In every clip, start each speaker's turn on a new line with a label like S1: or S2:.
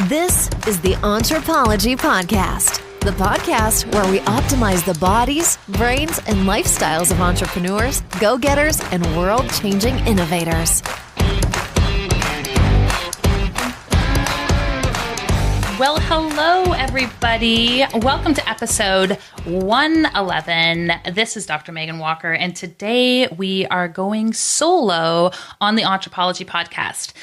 S1: This is the Entrepology Podcast, the podcast where we optimize the bodies, brains, and lifestyles of entrepreneurs, go-getters, and world-changing innovators.
S2: Well, hello, everybody. Welcome to episode 111. This is Dr. Megan Walker, and today we are going solo on the Entrepology Podcast.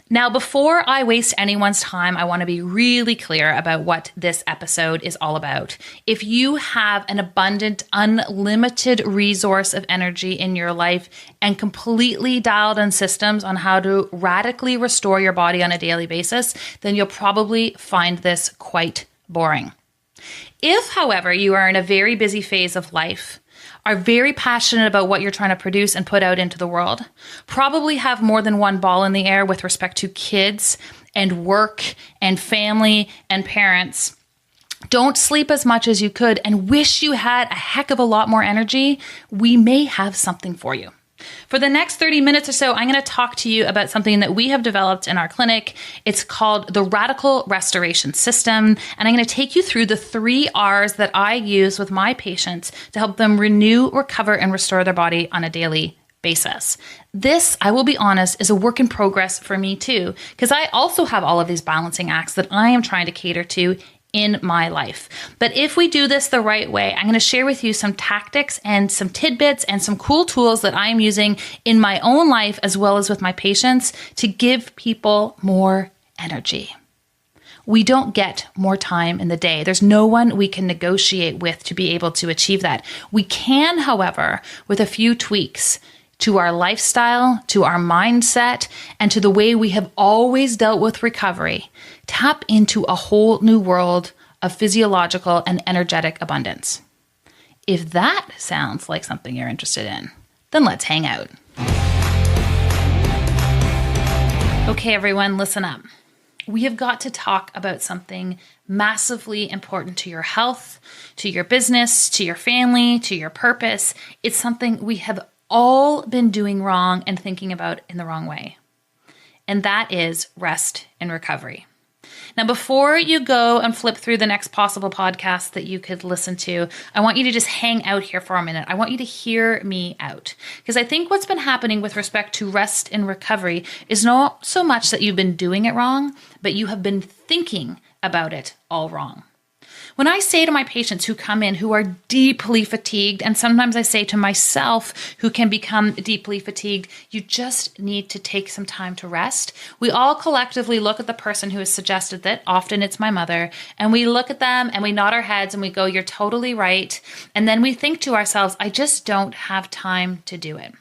S2: Now, before I waste anyone's time, I want to be really clear about what this episode is all about. If you have an abundant, unlimited resource of energy in your life and completely dialed in systems on how to radically restore your body on a daily basis, then you'll probably find this quite boring. If, however, you are in a very busy phase of life, are very passionate about what you're trying to produce and put out into the world, probably have more than one ball in the air with respect to kids and work and family and parents, don't sleep as much as you could, and wish you had a heck of a lot more energy, we may have something for you. For the next 30 minutes or so, I'm going to talk to you about something that we have developed in our clinic. It's called the Radical Restoration System, and I'm going to take you through the 3 R's that I use with my patients to help them renew, recover, and restore their body on a daily basis. This, I will be honest, is a work in progress for me too, because I also have all of these balancing acts that I am trying to cater to in my life. But if we do this the right way, I'm going to share with you some tactics and some tidbits and some cool tools that I'm using in my own life as well as with my patients to give people more energy. We don't get more time in the day. There's no one we can negotiate with to be able to achieve that. We can, however, with a few tweaks to our lifestyle, to our mindset, and to the way we have always dealt with recovery, tap into a whole new world of physiological and energetic abundance. If that sounds like something you're interested in, then let's hang out. Okay, everyone, listen up. We have got to talk about something massively important to your health, to your business, to your family, to your purpose. It's something we have all been doing wrong and thinking about in the wrong way. And that is rest and recovery. Now, before you go and flip through the next possible podcast that you could listen to, I want you to just hang out here for a minute. I want you to hear me out. Because I think what's been happening with respect to rest and recovery is not so much that you've been doing it wrong, but you have been thinking about it all wrong. When I say to my patients who come in who are deeply fatigued, and sometimes I say to myself who can become deeply fatigued, you just need to take some time to rest. We all collectively look at the person who has suggested that, often it's my mother, and we look at them and we nod our heads and we go, you're totally right. And then we think to ourselves, I just don't have time to do it.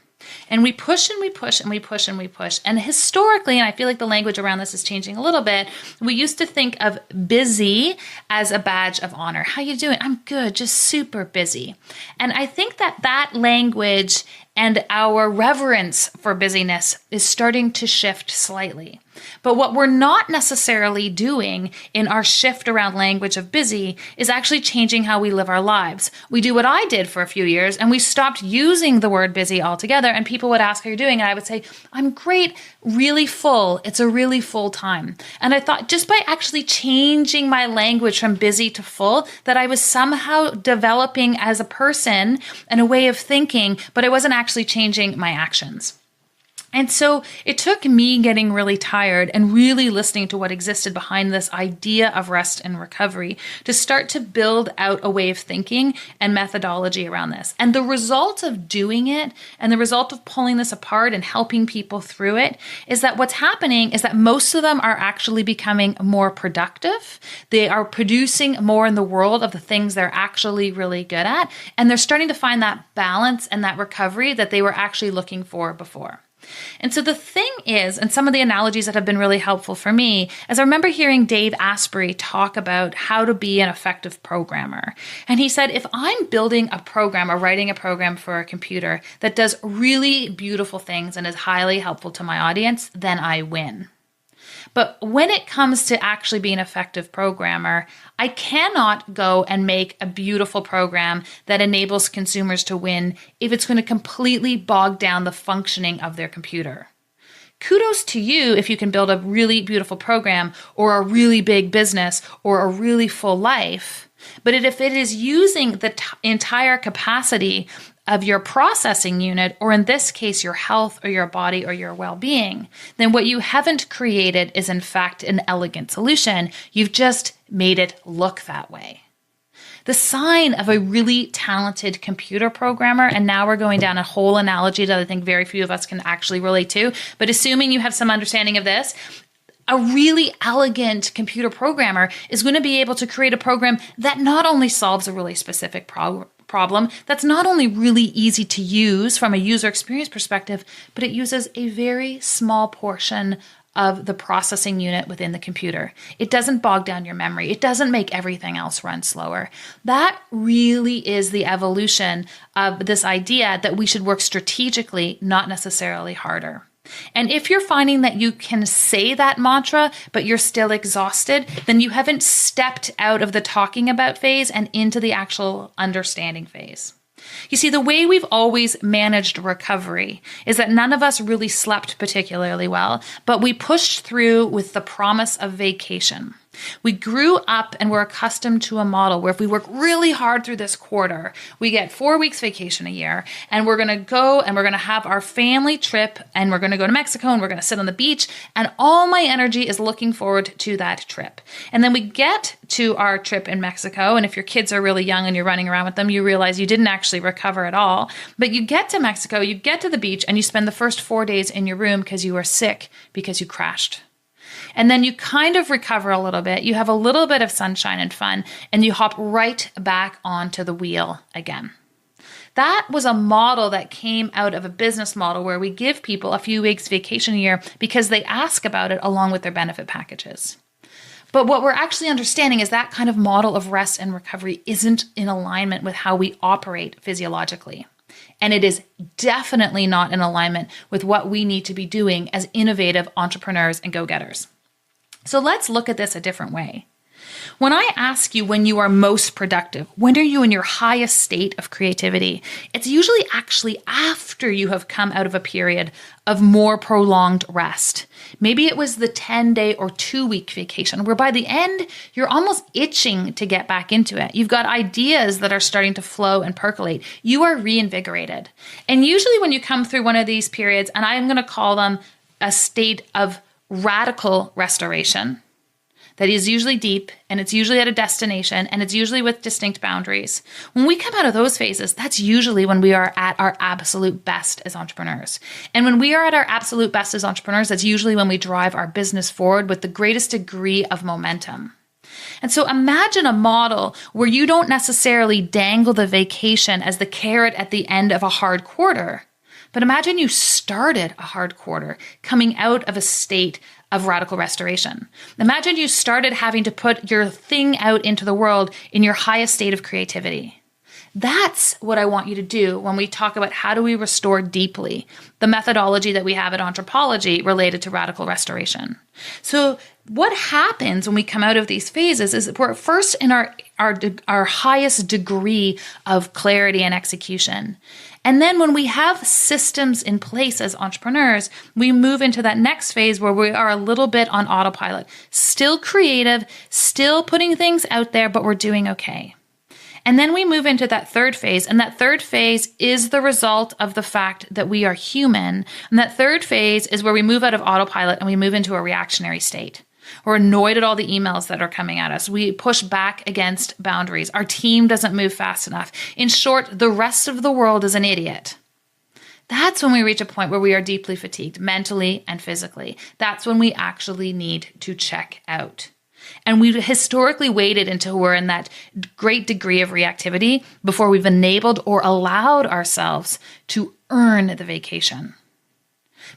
S2: And we push and we push and we push and we push. And historically, and I feel like the language around this is changing a little bit, we used to think of busy as a badge of honor. How you doing? I'm good, just super busy. And I think that language and our reverence for busyness is starting to shift slightly. But what we're not necessarily doing in our shift around language of busy is actually changing how we live our lives. We do what I did for a few years, and we stopped using the word busy altogether, and people would ask how you're doing, and I would say, I'm great, really full. It's a really full time. And I thought just by actually changing my language from busy to full, that I was somehow developing as a person and a way of thinking, but I wasn't actually changing my actions. And so it took me getting really tired and really listening to what existed behind this idea of rest and recovery to start to build out a way of thinking and methodology around this. And the result of doing it and the result of pulling this apart and helping people through it is that what's happening is that most of them are actually becoming more productive. They are producing more in the world of the things they're actually really good at. And they're starting to find that balance and that recovery that they were actually looking for before. And so the thing is, and some of the analogies that have been really helpful for me, is I remember hearing Dave Asprey talk about how to be an effective programmer. And he said, if I'm building a program or writing a program for a computer that does really beautiful things and is highly helpful to my audience, then I win. But when it comes to actually being an effective programmer, I cannot go and make a beautiful program that enables consumers to win if it's going to completely bog down the functioning of their computer. kudos to you if you can build a really beautiful program or a really big business or a really full life. But if it is using the entire capacity of your processing unit, or in this case, your health or your body or your well-being, then what you haven't created is in fact an elegant solution. You've just made it look that way. The sign of a really talented computer programmer, and now we're going down a whole analogy that I think very few of us can actually relate to, but assuming you have some understanding of this, a really elegant computer programmer is going to be able to create a program that not only solves a really specific problem, that's not only really easy to use from a user experience perspective, but it uses a very small portion of the processing unit within the computer. It doesn't bog down your memory. It doesn't make everything else run slower. That really is the evolution of this idea that we should work strategically, not necessarily harder. And if you're finding that you can say that mantra, but you're still exhausted, then you haven't stepped out of the talking about phase and into the actual understanding phase. You see, the way we've always managed recovery is that none of us really slept particularly well, but we pushed through with the promise of vacation. We grew up and were accustomed to a model where if we work really hard through this quarter, we get 4 weeks vacation a year, and we're going to go and we're going to have our family trip, and we're going to go to Mexico, and we're going to sit on the beach, and all my energy is looking forward to that trip. And then we get to our trip in Mexico, and if your kids are really young and you're running around with them, you realize you didn't actually recover at all. But you get to Mexico, you get to the beach, and you spend the first 4 days in your room because you were sick, because you crashed. And then you kind of recover a little bit. You have a little bit of sunshine and fun, and you hop right back onto the wheel again. That was a model that came out of a business model where we give people a few weeks vacation a year because they ask about it along with their benefit packages. But what we're actually understanding is that kind of model of rest and recovery isn't in alignment with how we operate physiologically. And it is definitely not in alignment with what we need to be doing as innovative entrepreneurs and go-getters. So let's look at this a different way. When I ask you when you are most productive, when are you in your highest state of creativity, it's usually actually after you have come out of a period of more prolonged rest. Maybe it was the 10-day or 2-week vacation where by the end, you're almost itching to get back into it. You've got ideas that are starting to flow and percolate. You are reinvigorated. And usually when you come through one of these periods, and I'm going to call them a state of radical restoration, that is usually deep, and it's usually at a destination, and it's usually with distinct boundaries. When we come out of those phases, that's usually when we are at our absolute best as entrepreneurs. And when we are at our absolute best as entrepreneurs, that's usually when we drive our business forward with the greatest degree of momentum. And so imagine a model where you don't necessarily dangle the vacation as the carrot at the end of a hard quarter, but imagine you started a hard quarter coming out of a state of radical restoration. Imagine you started having to put your thing out into the world in your highest state of creativity. That's what I want you to do when we talk about how do we restore deeply, the methodology that we have at Entrepology related to radical restoration. So what happens when we come out of these phases is we're first in our highest degree of clarity and execution. And then when we have systems in place as entrepreneurs, we move into that next phase where we are a little bit on autopilot, still creative, still putting things out there, but we're doing okay. And then we move into that third phase, and that third phase is the result of the fact that we are human. And that third phase is where we move out of autopilot and we move into a reactionary state. We're annoyed at all the emails that are coming at us. We push back against boundaries. Our team doesn't move fast enough. In short, the rest of the world is an idiot. That's when we reach a point where we are deeply fatigued, mentally and physically. That's when we actually need to check out. And we've historically waited until we're in that great degree of reactivity before we've enabled or allowed ourselves to earn the vacation.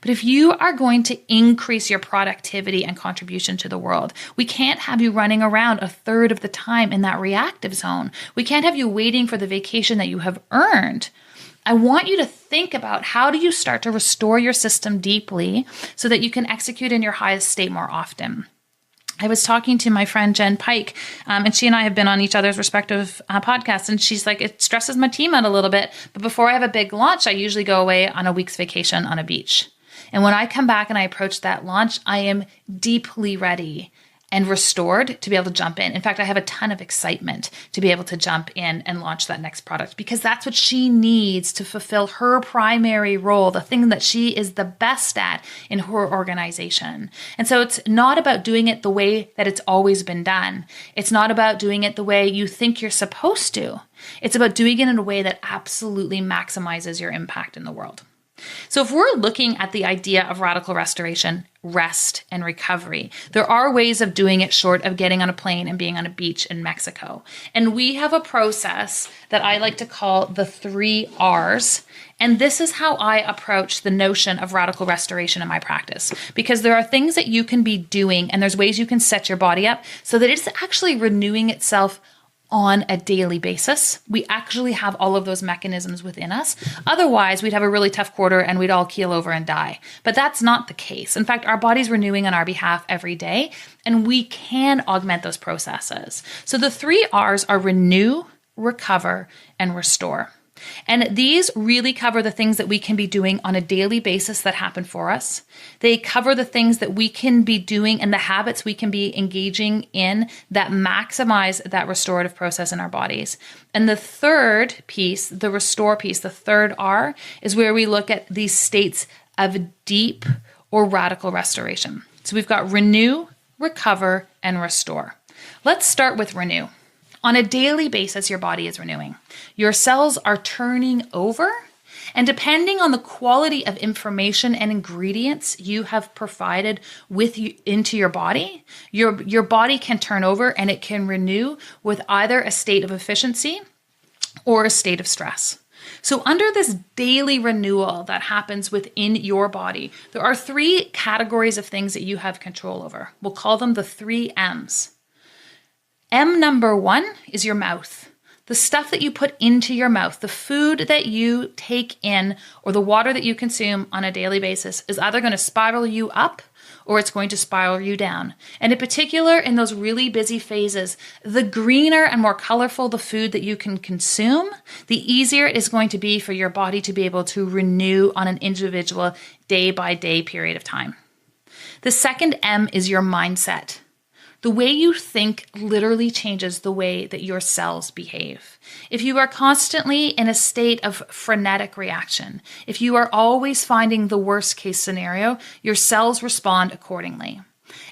S2: But if you are going to increase your productivity and contribution to the world, we can't have you running around a third of the time in that reactive zone. We can't have you waiting for the vacation that you have earned. I want you to think about how do you start to restore your system deeply so that you can execute in your highest state more often. I was talking to my friend Jen Pike, and she and I have been on each other's respective podcasts, and she's like, it stresses my team out a little bit, but before I have a big launch, I usually go away on a week's vacation on a beach. And when I come back and I approach that launch, I am deeply ready and restored to be able to jump in. In fact, I have a ton of excitement to be able to jump in and launch that next product, because that's what she needs to fulfill her primary role, the thing that she is the best at in her organization. And so it's not about doing it the way that it's always been done. It's not about doing it the way you think you're supposed to. It's about doing it in a way that absolutely maximizes your impact in the world. So if we're looking at the idea of radical restoration, rest, and recovery, there are ways of doing it short of getting on a plane and being on a beach in Mexico. And we have a process that I like to call the 3 R's. And this is how I approach the notion of radical restoration in my practice, because there are things that you can be doing and there's ways you can set your body up so that it's actually renewing itself on a daily basis. We actually have all of those mechanisms within us. Otherwise, we'd have a really tough quarter and we'd all keel over and die. But that's not the case. In fact, our body's renewing on our behalf every day, and we can augment those processes. So the 3 R's are renew, recover, and restore. And these really cover the things that we can be doing on a daily basis that happen for us. They cover the things that we can be doing and the habits we can be engaging in that maximize that restorative process in our bodies. And the third piece, the restore piece, the 3rd R, is where we look at these states of deep or radical restoration. So we've got renew, recover, and restore. Let's start with renew. On a daily basis, your body is renewing. Your cells are turning over, and depending on the quality of information and ingredients you have provided into your body can turn over and it can renew with either a state of efficiency or a state of stress. So under this daily renewal that happens within your body, there are 3 categories of things that you have control over. We'll call them the 3 M's. M number 1 is your mouth. The stuff that you put into your mouth, the food that you take in, or the water that you consume on a daily basis is either going to spiral you up or it's going to spiral you down. And in particular, in those really busy phases, the greener and more colorful the food that you can consume, the easier it is going to be for your body to be able to renew on an individual day-by-day period of time. The second M is your mindset. The way you think literally changes the way that your cells behave. If you are constantly in a state of frenetic reaction, if you are always finding the worst case scenario, your cells respond accordingly.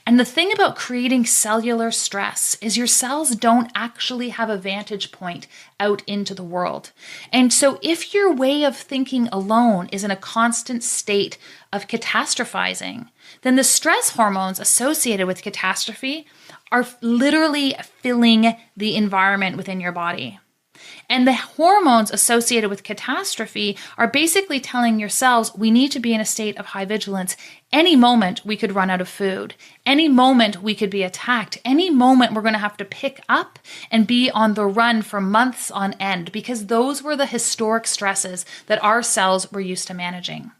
S2: And the thing about creating cellular stress is your cells don't actually have a vantage point out into the world. And so if your way of thinking alone is in a constant state of catastrophizing, then the stress hormones associated with catastrophe are literally filling the environment within your body. And the hormones associated with catastrophe are basically telling your cells, we need to be in a state of high vigilance. Any moment we could run out of food. Any moment we could be attacked. Any moment we're going to have to pick up and be on the run for months on end, because those were the historic stresses that our cells were used to managing.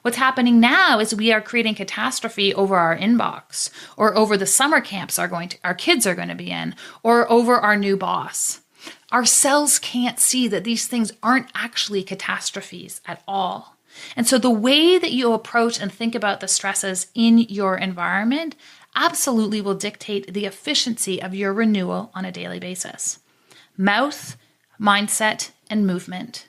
S2: What's happening now is we are creating catastrophe over our inbox, or over the summer camps our kids are going to be in, or over our new boss. Our cells can't see that these things aren't actually catastrophes at all. And so the way that you approach and think about the stresses in your environment absolutely will dictate the efficiency of your renewal on a daily basis. Mouth, mindset, and movement.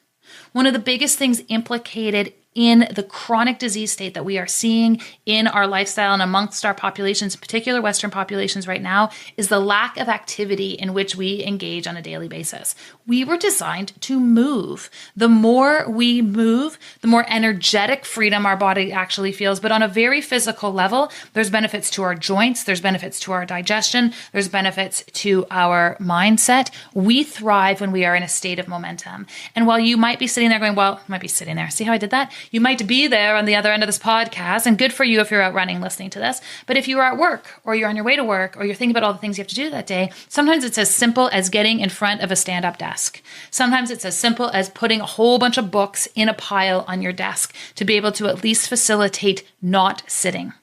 S2: One of the biggest things implicated in the chronic disease state that we are seeing in our lifestyle and amongst our populations, in particular Western populations right now, is the lack of activity in which we engage on a daily basis. We were designed to move. The more we move, the more energetic freedom our body actually feels. But on a very physical level, there's benefits to our joints, there's benefits to our digestion, there's benefits to our mindset. We thrive when we are in a state of momentum. And while you might be sitting there going, well, might be sitting there, see how I did that? You might be there on the other end of this podcast, and good for you if you're out running listening to this. But if you are at work, or you're on your way to work, or you're thinking about all the things you have to do that day, sometimes it's as simple as getting in front of a stand-up desk. Sometimes it's as simple as putting a whole bunch of books in a pile on your desk to be able to at least facilitate not sitting.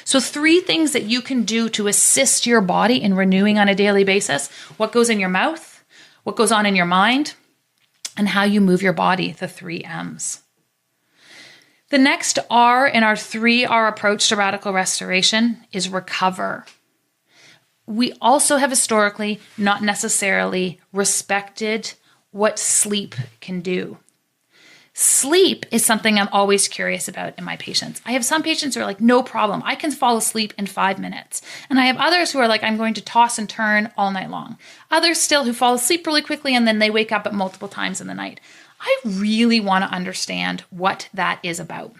S2: So 3 things that you can do to assist your body in renewing on a daily basis: what goes in your mouth, what goes on in your mind, and how you move your body, the 3 M's. The next R in our 3R approach to radical restoration is recover. We also have historically not necessarily respected what sleep can do. Sleep is something I'm always curious about in my patients. I have some patients who are like, no problem, I can fall asleep in 5 minutes. And I have others who are like, I'm going to toss and turn all night long. Others still who fall asleep really quickly and then they wake up at multiple times in the night. I really want to understand what that is about.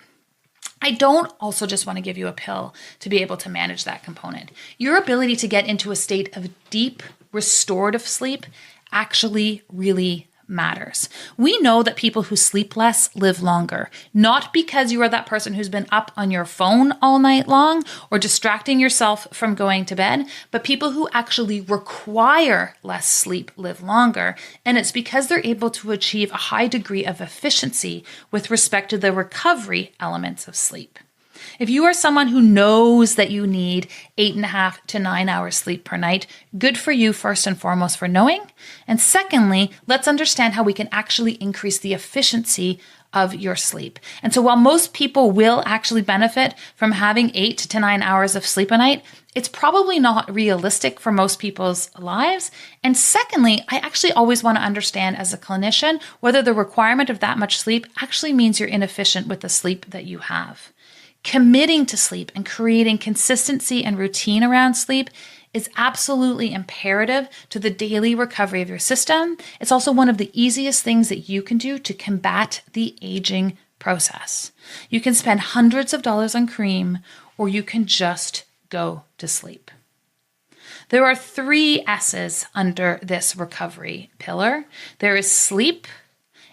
S2: I don't also just want to give you a pill to be able to manage that component. Your ability to get into a state of deep restorative sleep actually really matters. We know that people who sleep less live longer, not because you are that person who's been up on your phone all night long or distracting yourself from going to bed, but people who actually require less sleep live longer. And it's because they're able to achieve a high degree of efficiency with respect to the recovery elements of sleep. If you are someone who knows that you need 8.5 to 9 hours sleep per night, good for you first and foremost for knowing. And secondly, let's understand how we can actually increase the efficiency of your sleep. And so while most people will actually benefit from having 8 to 9 hours of sleep a night, it's probably not realistic for most people's lives. And secondly, I actually always want to understand as a clinician whether the requirement of that much sleep actually means you're inefficient with the sleep that you have. Committing to sleep and creating consistency and routine around sleep is absolutely imperative to the daily recovery of your system. It's also one of the easiest things that you can do to combat the aging process. You can spend hundreds of dollars on cream, or you can just go to sleep. There are 3 S's under this recovery pillar. There is sleep,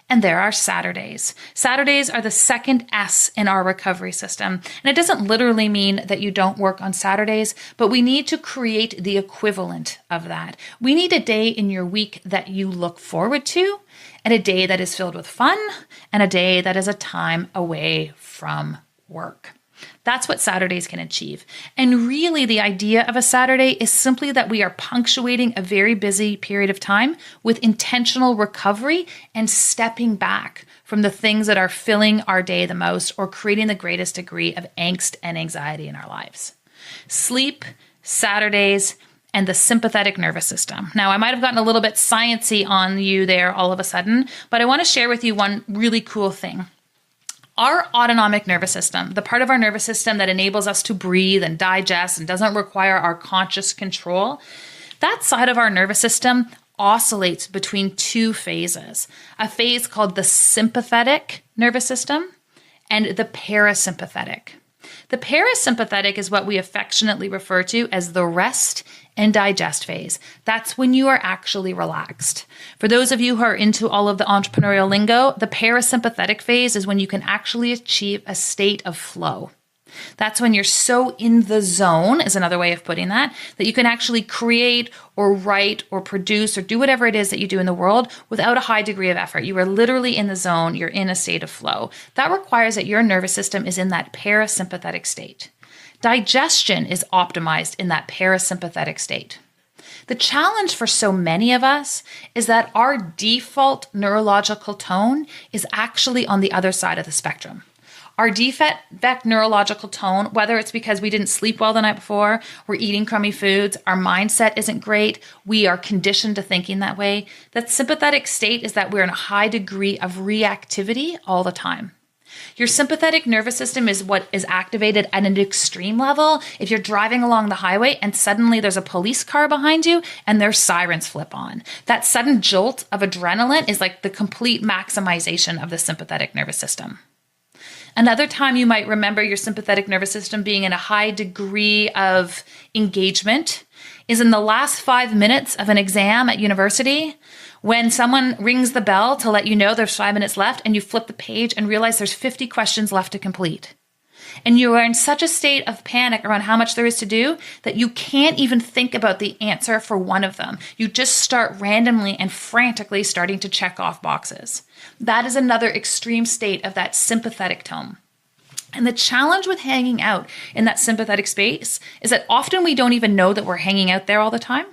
S2: and there are Saturdays. Saturdays are the second S in our recovery system. And it doesn't literally mean that you don't work on Saturdays, but we need to create the equivalent of that. We need a day in your week that you look forward to, and a day that is filled with fun, and a day that is a time away from work. That's what Saturdays can achieve. And really, the idea of a Saturday is simply that we are punctuating a very busy period of time with intentional recovery and stepping back from the things that are filling our day the most or creating the greatest degree of angst and anxiety in our lives. Sleep, Saturdays, and the sympathetic nervous system. Now, I might have gotten a little bit sciencey on you there all of a sudden, but I want to share with you one really cool thing. Our autonomic nervous system, the part of our nervous system that enables us to breathe and digest and doesn't require our conscious control, that side of our nervous system oscillates between 2 phases. A phase called the sympathetic nervous system and the parasympathetic. The parasympathetic is what we affectionately refer to as the rest and digest phase. That's when you are actually relaxed. For those of you who are into all of the entrepreneurial lingo, the parasympathetic phase is when you can actually achieve a state of flow. That's when you're so in the zone, is another way of putting that you can actually create or write or produce or do whatever it is that you do in the world without a high degree of effort. You are literally in the zone. You're in a state of flow. That requires that your nervous system is in that parasympathetic state. Digestion is optimized in that parasympathetic state. The challenge for so many of us is that our default neurological tone is actually on the other side of the spectrum. Our default neurological tone, whether it's because we didn't sleep well the night before, we're eating crummy foods, our mindset isn't great, we are conditioned to thinking that way, that sympathetic state is that we're in a high degree of reactivity all the time. Your sympathetic nervous system is what is activated at an extreme level if you're driving along the highway and suddenly there's a police car behind you and their sirens flip on. That sudden jolt of adrenaline is like the complete maximization of the sympathetic nervous system. Another time you might remember your sympathetic nervous system being in a high degree of engagement is in the last 5 minutes of an exam at university when someone rings the bell to let you know there's 5 minutes left and you flip the page and realize there's 50 questions left to complete. And you are in such a state of panic around how much there is to do that you can't even think about the answer for one of them. You just start randomly and frantically starting to check off boxes. That is another extreme state of that sympathetic tone. And the challenge with hanging out in that sympathetic space is that often we don't even know that we're hanging out there all the time.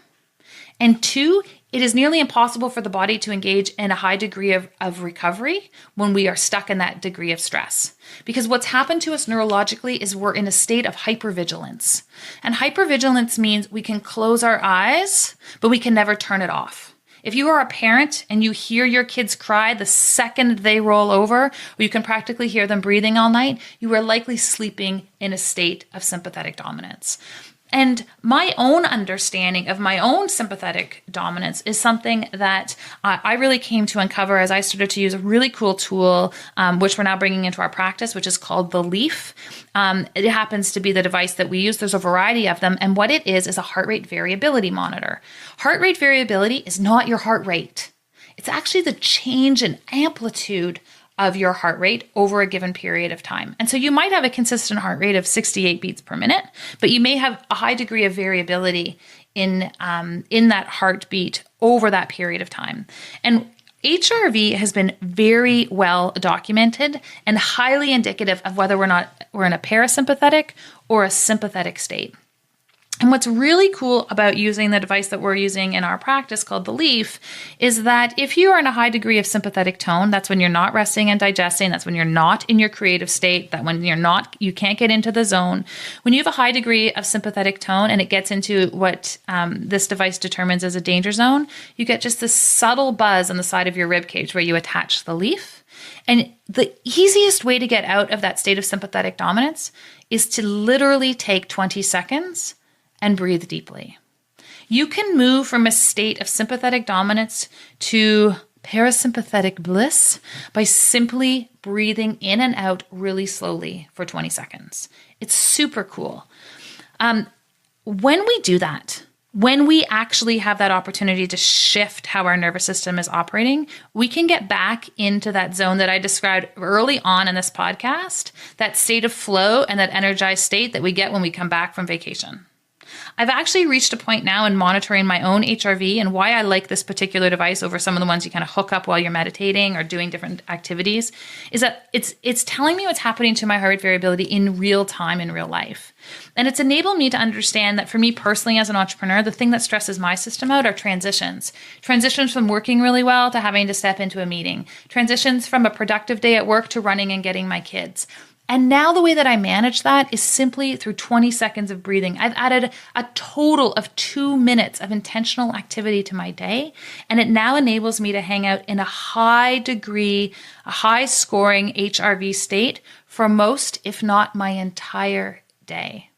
S2: And 2, it is nearly impossible for the body to engage in a high degree of recovery when we are stuck in that degree of stress. Because what's happened to us neurologically is we're in a state of hypervigilance. And hypervigilance means we can close our eyes, but we can never turn it off. If you are a parent and you hear your kids cry the second they roll over, or you can practically hear them breathing all night, you are likely sleeping in a state of sympathetic dominance. And my own understanding of my own sympathetic dominance is something that I really came to uncover as I started to use a really cool tool, which we're now bringing into our practice, which is called the Leaf. It happens to be the device that we use. There's a variety of them. And what it is a heart rate variability monitor. Heart rate variability is not your heart rate. It's actually the change in amplitude of your heart rate over a given period of time. And so you might have a consistent heart rate of 68 beats per minute, but you may have a high degree of variability in that heartbeat over that period of time. And HRV has been very well documented and highly indicative of whether we're in a parasympathetic or a sympathetic state. And what's really cool about using the device that we're using in our practice called the Leaf is that if you are in a high degree of sympathetic tone, that's when you're not resting and digesting, that's when you're not in your creative state, that when you can't get into the zone. When you have a high degree of sympathetic tone and it gets into what this device determines as a danger zone, you get just this subtle buzz on the side of your rib cage where you attach the Leaf. And the easiest way to get out of that state of sympathetic dominance is to literally take 20 seconds and breathe deeply. You can move from a state of sympathetic dominance to parasympathetic bliss by simply breathing in and out really slowly for 20 seconds. It's super cool. When we do that, when we actually have that opportunity to shift how our nervous system is operating, we can get back into that zone that I described early on in this podcast, that state of flow and that energized state that we get when we come back from vacation. I've actually reached a point now in monitoring my own HRV, and why I like this particular device over some of the ones you kind of hook up while you're meditating or doing different activities, is that it's telling me what's happening to my heart rate variability in real time, in real life. And it's enabled me to understand that for me personally as an entrepreneur, the thing that stresses my system out are transitions. Transitions from working really well to having to step into a meeting. Transitions from a productive day at work to running and getting my kids. And now the way that I manage that is simply through 20 seconds of breathing. I've added a total of 2 minutes of intentional activity to my day, and it now enables me to hang out in a high degree, a high scoring HRV state for most, if not my entire day.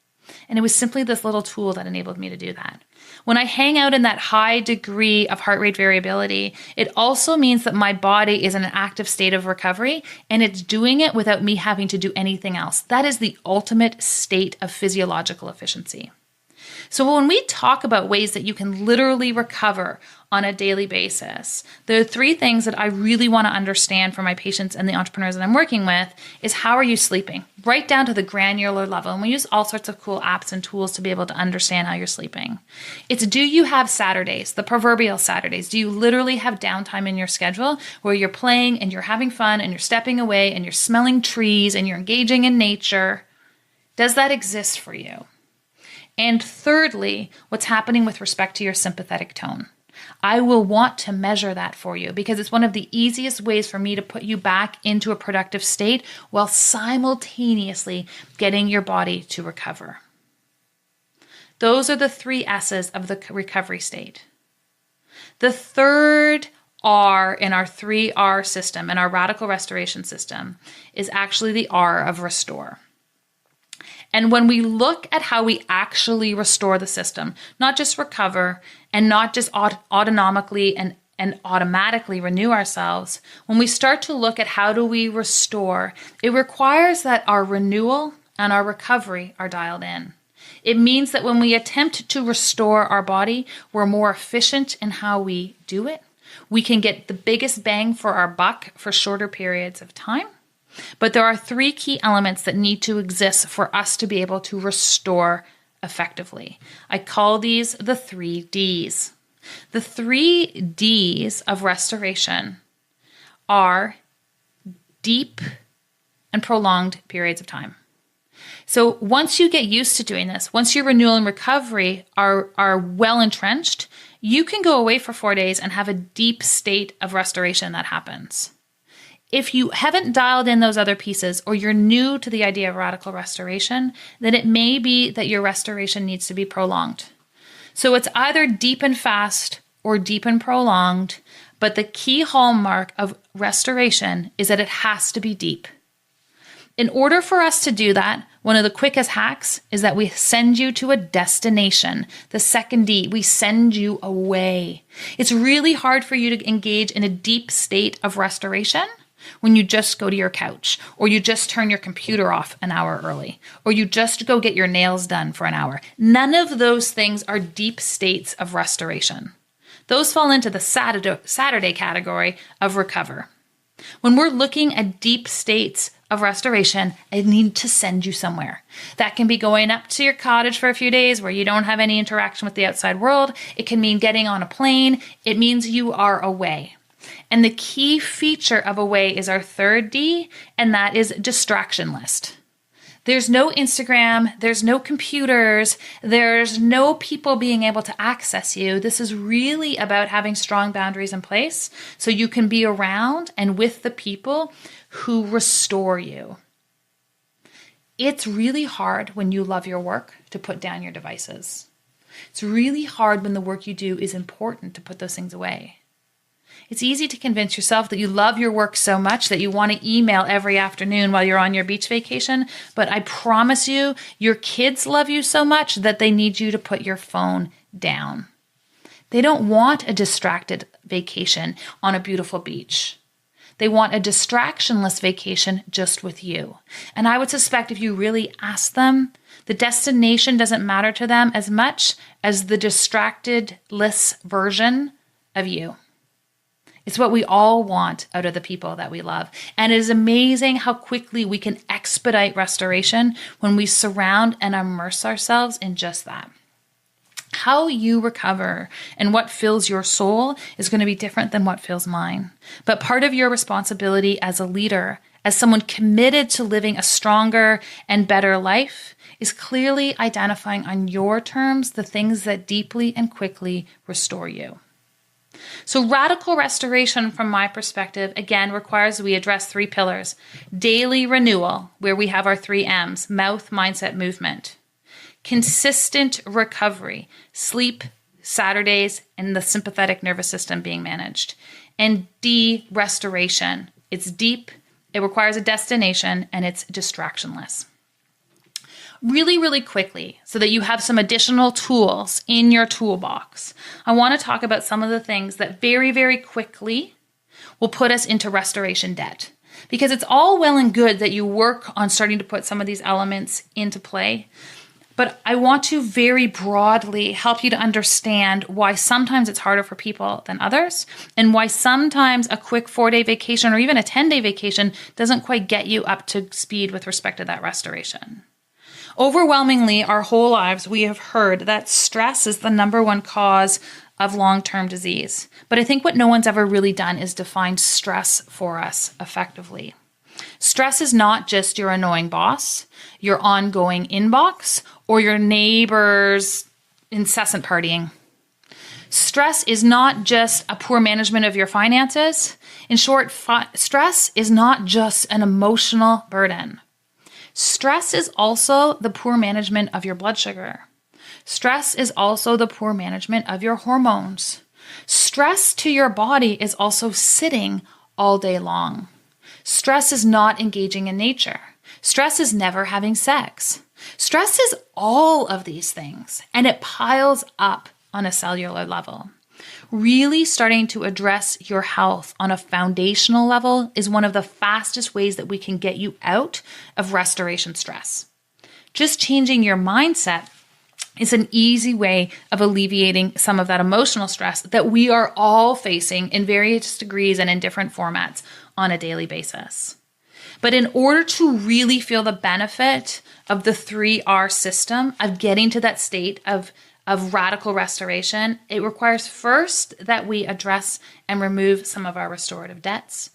S2: And it was simply this little tool that enabled me to do that. When I hang out in that high degree of heart rate variability, it also means that my body is in an active state of recovery, and it's doing it without me having to do anything else. That is the ultimate state of physiological efficiency. So when we talk about ways that you can literally recover on a daily basis, there are 3 things that I really want to understand for my patients and the entrepreneurs that I'm working with is how are you sleeping? Right down to the granular level. And we use all sorts of cool apps and tools to be able to understand how you're sleeping. It's, do you have Saturdays, the proverbial Saturdays? Do you literally have downtime in your schedule where you're playing and you're having fun and you're stepping away and you're smelling trees and you're engaging in nature? Does that exist for you? And thirdly, what's happening with respect to your sympathetic tone? I will want to measure that for you because it's one of the easiest ways for me to put you back into a productive state while simultaneously getting your body to recover. Those are the 3 S's of the recovery state. The third R in our 3R system, in our radical restoration system, is actually the R of restore. And when we look at how we actually restore the system, not just recover and not just autonomically and automatically renew ourselves, when we start to look at how do we restore, it requires that our renewal and our recovery are dialed in. It means that when we attempt to restore our body, we're more efficient in how we do it. We can get the biggest bang for our buck for shorter periods of time. But there are 3 key elements that need to exist for us to be able to restore effectively. I call these the 3 Ds. The 3 Ds of restoration are deep and prolonged periods of time. So once you get used to doing this, once your renewal and recovery are well entrenched, You can go away for 4 days and have a deep state of restoration that happens. If you haven't dialed in those other pieces, or you're new to the idea of radical restoration, then it may be that your restoration needs to be prolonged. So it's either deep and fast or deep and prolonged, but the key hallmark of restoration is that it has to be deep. In order for us to do that, one of the quickest hacks is that we send you to a destination. The second D, we send you away. It's really hard for you to engage in a deep state of restoration when you just go to your couch, or you just turn your computer off an hour early, or you just go get your nails done for an hour. None of those things are deep states of restoration. Those fall into the Saturday category of recover. When we're looking at deep states of restoration, I need to send you somewhere. That can be going up to your cottage for a few days where you don't have any interaction with the outside world. It can mean getting on a plane. It means you are away. And the key feature of away is our third D, and that is distraction list. There's no Instagram, there's no computers, there's no people being able to access you. This is really about having strong boundaries in place so you can be around and with the people who restore you. It's really hard when you love your work to put down your devices. It's really hard when the work you do is important to put those things away. It's easy to convince yourself that you love your work so much that you want to email every afternoon while you're on your beach vacation, but I promise you, your kids love you so much that they need you to put your phone down. They don't want a distracted vacation on a beautiful beach. They want a distractionless vacation just with you. And I would suspect if you really ask them, the destination doesn't matter to them as much as the distracted-less version of you. It's what we all want out of the people that we love. And it is amazing how quickly we can expedite restoration when we surround and immerse ourselves in just that. How you recover and what fills your soul is going to be different than what fills mine. But part of your responsibility as a leader, as someone committed to living a stronger and better life, is clearly identifying on your terms the things that deeply and quickly restore you. So radical restoration, from my perspective, again, requires we address 3 pillars. Daily renewal, where we have our 3 M's, mouth, mindset, movement. Consistent recovery, sleep, Saturdays, and the sympathetic nervous system being managed. And D, restoration. It's deep, it requires a destination, and it's distractionless. Really, really quickly, so that you have some additional tools in your toolbox, I want to talk about some of the things that very, very quickly will put us into restoration debt. Because it's all well and good that you work on starting to put some of these elements into play, but I want to very broadly help you to understand why sometimes it's harder for people than others, and why sometimes a quick 4-day vacation or even a 10-day vacation doesn't quite get you up to speed with respect to that restoration. Overwhelmingly, our whole lives, we have heard that stress is the number one cause of long-term disease. But I think what no one's ever really done is define stress for us effectively. Stress is not just your annoying boss, your ongoing inbox, or your neighbor's incessant partying. Stress is not just a poor management of your finances. In short, stress is not just an emotional burden. Stress is also the poor management of your blood sugar. Stress is also the poor management of your hormones. Stress to your body is also sitting all day long. Stress is not engaging in nature. Stress is never having sex. Stress is all of these things, and it piles up on a cellular level. Really starting to address your health on a foundational level is one of the fastest ways that we can get you out of restoration stress. Just changing your mindset is an easy way of alleviating some of that emotional stress that we are all facing in various degrees and in different formats on a daily basis. But in order to really feel the benefit of the 3R system, of getting to that state of radical restoration, it requires first that we address and remove some of our restorative debts.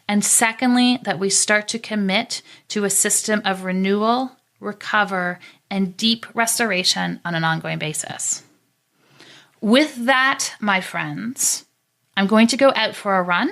S2: And secondly, that we start to commit to a system of renewal, recover, and deep restoration on an ongoing basis. With that, my friends, I'm going to go out for a run.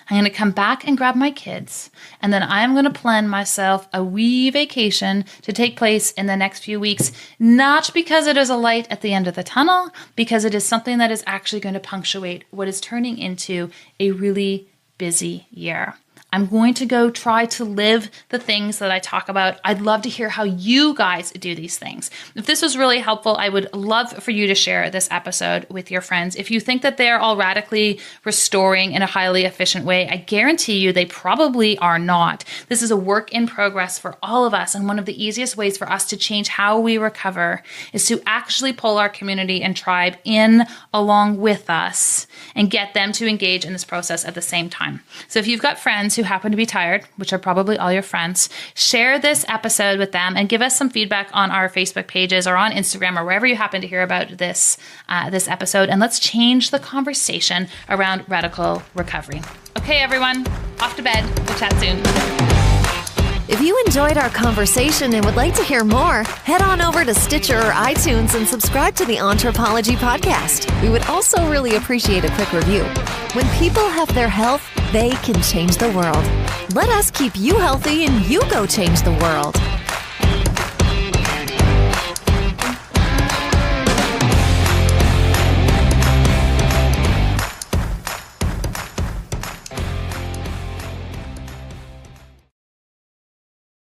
S2: I'm going to come back and grab my kids, and then I'm going to plan myself a wee vacation to take place in the next few weeks, not because it is a light at the end of the tunnel, because it is something that is actually going to punctuate what is turning into a really busy year. I'm going to go try to live the things that I talk about. I'd love to hear how you guys do these things. If this was really helpful, I would love for you to share this episode with your friends. If you think that they're all radically restoring in a highly efficient way, I guarantee you they probably are not. This is a work in progress for all of us. And one of the easiest ways for us to change how we recover is to actually pull our community and tribe in along with us and get them to engage in this process at the same time. So if you've got friends who happen to be tired, which are probably all your friends, share this episode with them and give us some feedback on our Facebook pages or on Instagram or wherever you happen to hear about this episode. And let's change the conversation around radical recovery. Okay, everyone, off to bed. We'll chat soon.
S1: If you enjoyed our conversation and would like to hear more, head on over to Stitcher or iTunes and subscribe to the Entrepology Podcast. We would also really appreciate a quick review. When people have their health, they can change the world. Let us keep you healthy and you go change the world.